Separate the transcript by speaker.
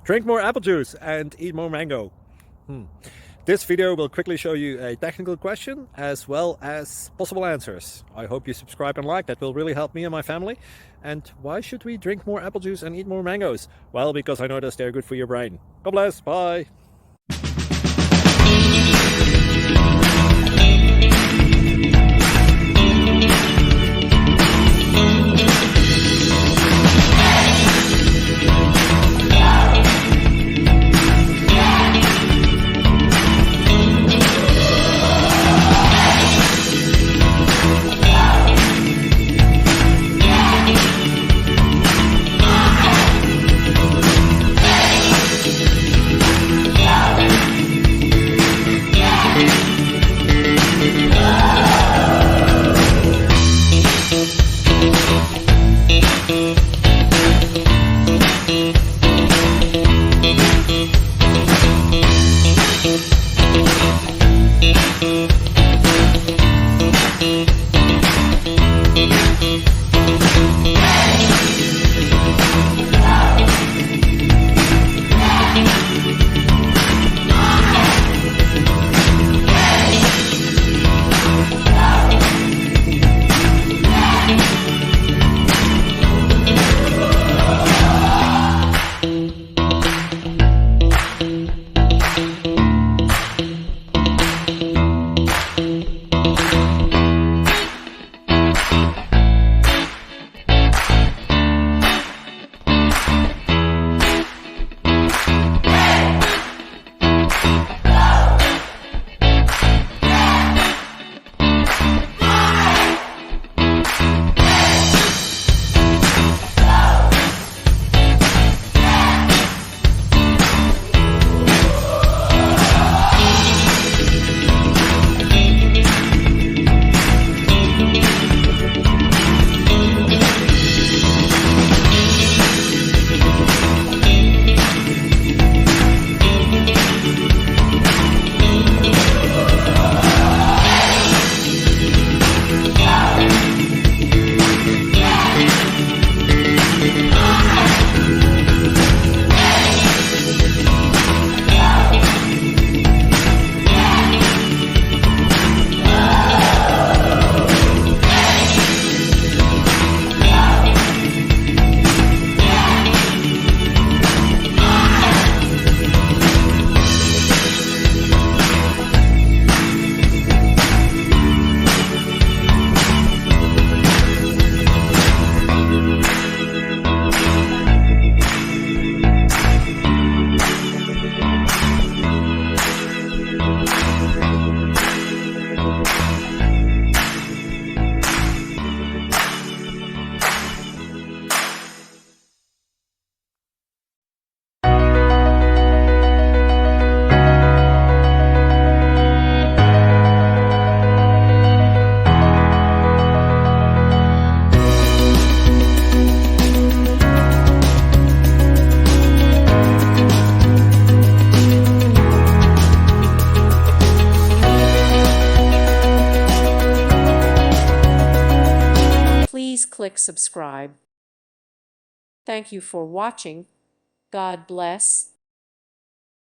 Speaker 1: Drink more apple juice and eat more mango. This video will quickly show you a technical question as well as possible answers. I hope you subscribe and like, that will really help me and my family. And why should we drink more apple juice and eat more mangoes? Well, because I noticed they're good for your brain. God bless, bye.
Speaker 2: Please click subscribe. Thank you for watching. God bless.